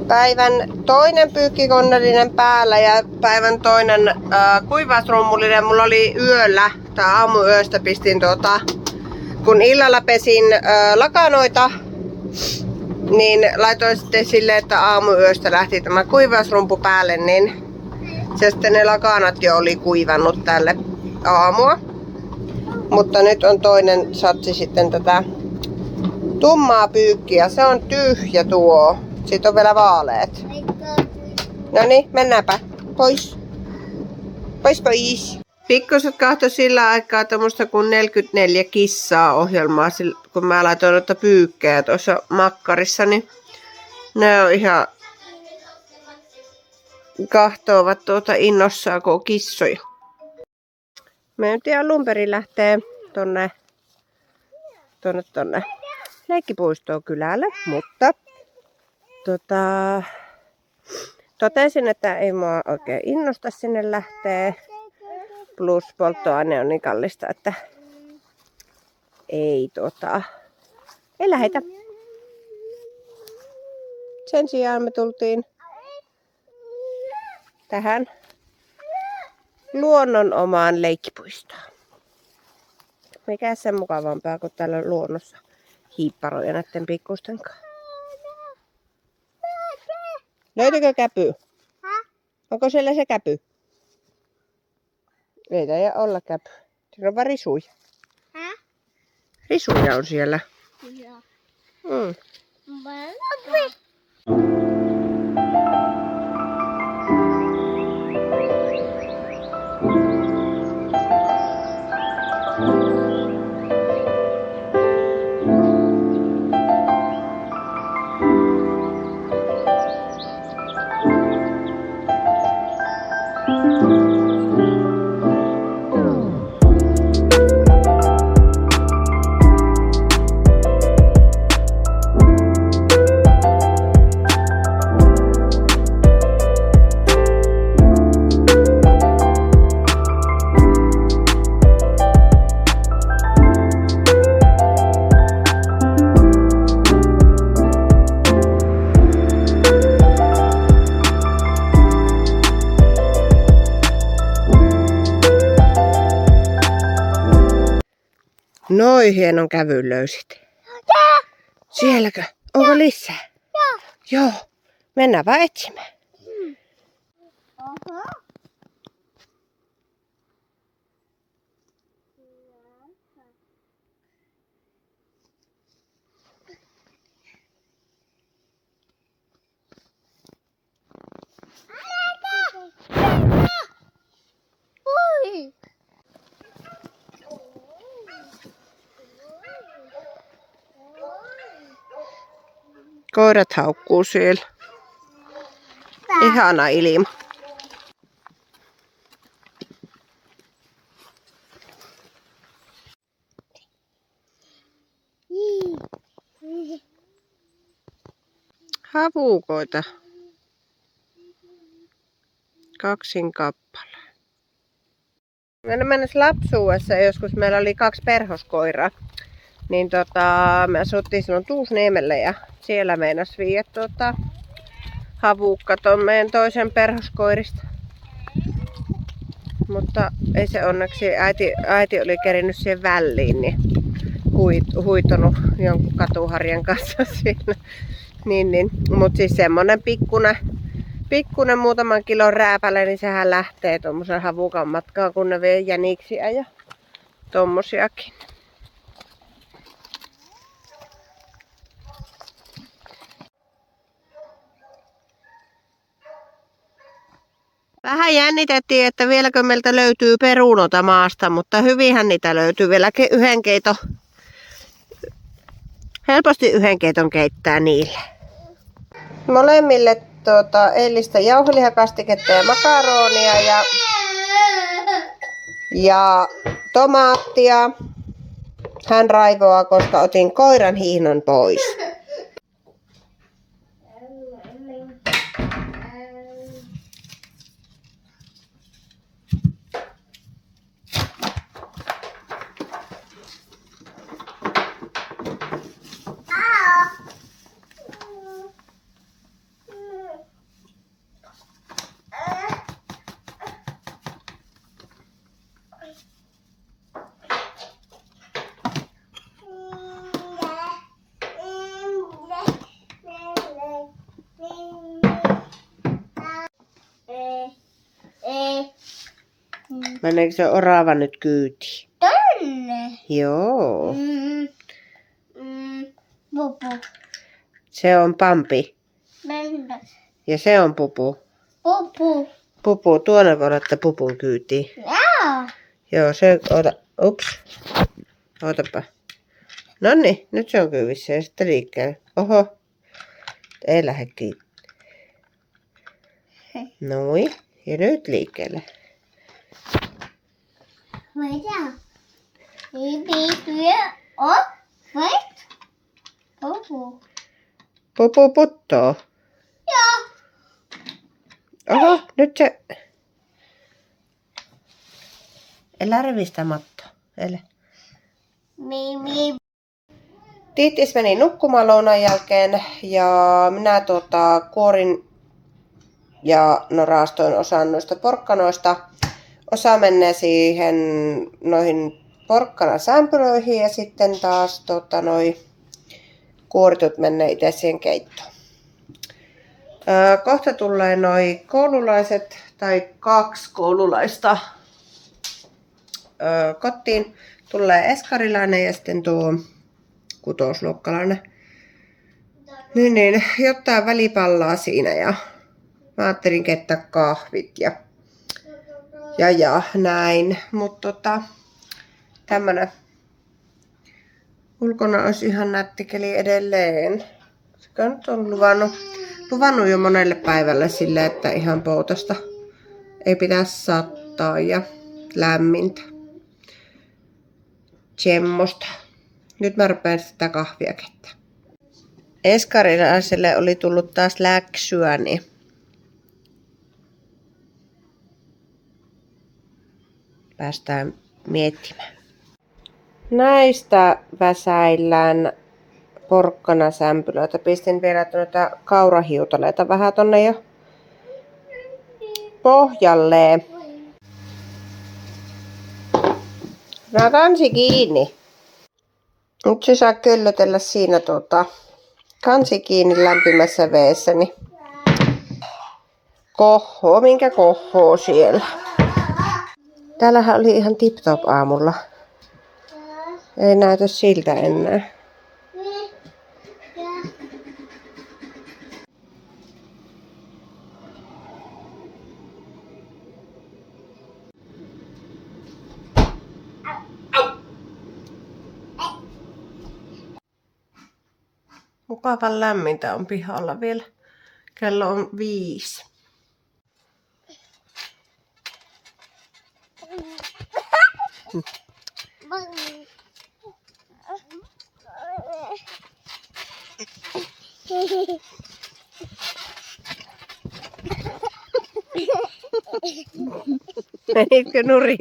Päivän toinen pyykkikonnellinen päällä ja päivän toinen kuivausrummullinen. Mulla oli yöllä, tai aamuyöstä pistin kun illalla pesin lakanoita, niin laitoin sitten silleen, että aamuyöstä lähti tämä kuivausrumpu päälle, niin se sitten ne lakanat jo oli kuivannut tälle aamua. Mutta nyt on toinen satsi sitten tätä tummaa pyykkiä. Se on tyhjä tuo. Siitä on vielä vaaleet. Noniin, mennäänpä. Pois. Pois, pois. Pikkuset kahtoi sillä aikaa tämmöstä kuin 44 kissaa ohjelmaa, kun mä laitoin noita pyykkejä tuossa makkarissa, niin ne on ihan kahtoovat innossaan, kun on kissoja. Me nyt alun perin lähtee tonne leikkipuistoon kylälle, mutta totesin, että ei mua oikein innosta sinne lähtee. Plus polttoaine on niin kallista, että ei lähetä. Sen sijaan me tultiin tähän luonnonomaan leikkipuistoon. Mikä sen mukavampaa kuin täällä luonnossa hiipparoja näiden pikkusten kanssa. Löytyykö käpy? Onko siellä se käpy? Ei taida olla käpy. Siinä on vaan risuja. Risuja on siellä. Joo. Noi hienon kävyn löysit. Sielläkö? Onko lisää? Joo. Mennään vaan etsimään. Koirat haukkuu siellä. Ihana ilma. Havukoita. 2 kappale. Mennessä lapsuudessa joskus meillä oli 2 perhoskoiraa. Niin me asuttiin silloin Tuusniemellä ja siellä meinas viedä havukka ton meidän toisen perhoskoirista. Mutta ei se onneksi, äiti oli kerinyt siihen väliin, niin huitonut jonkun katuharjan kanssa siinä. Niin. Mut siis semmonen pikkunen muutaman kilon rääpäle, niin sehän lähtee tommosen havukan matkaan, kun ne vie jäniksiä ja tommosiakin. Vähän jännitettiin, että vieläkö meiltä löytyy perunoita maasta, mutta hyvinhän niitä löytyy. Vieläkin yhden keiton. Helposti yhden keiton keittää niille. Molemmille eilistä jauhelihakastiketta ja makaronia ja tomaattia. Hän raivoaa, koska otin koiran hihnan pois. Meneekö se orava nyt kyytiin? Tonne. Joo. Pupu. Se on Pampi. Mennä. Ja se on Pupu. Pupu. Pupu, tuonne voi laittaa Pupun kyytiin. Jaa. Joo, se oota. Ups. Ootapa. Nonni, nyt se on kyyvissä ja sitten liikkeelle. Oho. Ei lähde kiinni. Noin. Ja nyt liikkeelle. Mitä? Työ. Oh. Wait. Pupu. Pupu puttoo. Joo. Oho, nyt se... Elä revistä mattoa. Elä. Mimi. Tiittis meni nukkumaan lounan jälkeen ja minä kuorin ja raastoin osan noista porkkanoista. Osa menee siihen noihin porkkanasämpylöihin ja sitten taas noi kuoritut menee itse siihen keittoon. Kohta tulee noi koululaiset tai 2 koululaista kotiin. Tulee eskarilainen ja sitten tuo 6-luokkalainen. Niin, jotain välipallaa siinä ja mä ajattelin keittää kahvit ja näin. Mutta tämmönen ulkona olisi ihan nätti keli edelleen. Sekä nyt on luvannut jo monelle päivälle silleen, että ihan poutasta ei pitäisi sattaa ja lämmintä. Semmosta. Nyt mä rupean sitä kahvia keittää. Eskarilaiselle oli tullut taas läksyä, niin päästään miettimään. Näistä väsäillään porkkanasämpylöitä. Pistin vielä noita kaurahiutaleita vähän tonne jo pohjalle. Nää kansi kiinni. Nyt se saa köllötellä siinä kansi kiinni lämpimässä veessä, niin kohoo, minkä kohoo siellä. Täällähän oli ihan tip-top aamulla. Ei näytä siltä enää. Mukavan lämmintä on pihalla vielä. Kello on 5. Menitkö nurin?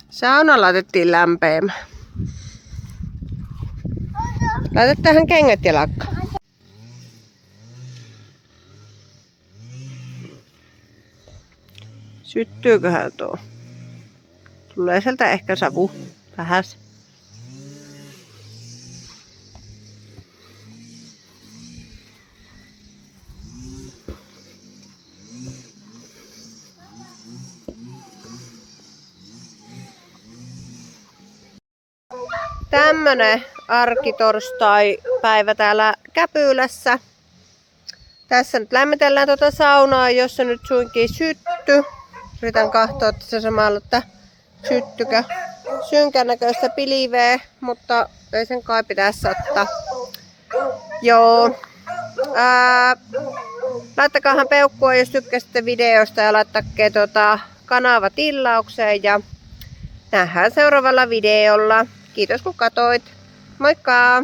Sauna laitettiin lämpeämään. Laita tähän kengät ja lakka. Syttyyköhän tuo? Tulee sieltä ehkä savu. Vähäs. tämmönen arkitorstai-päivä täällä Käpylässä. Tässä nyt lämmitellään tuota saunaa, jossa nyt suinkin sytty. Yritän katsoa tässä samalla, että syttykö synkän näköistä pilveä, mutta ei sen kai pitäisi ottaa. Joo. Laittakaahan peukkua, jos tykkäsitte videosta ja laittakaa kanava tilaukseen ja nähdään seuraavalla videolla. Kiitos kun katsoit. Moikka!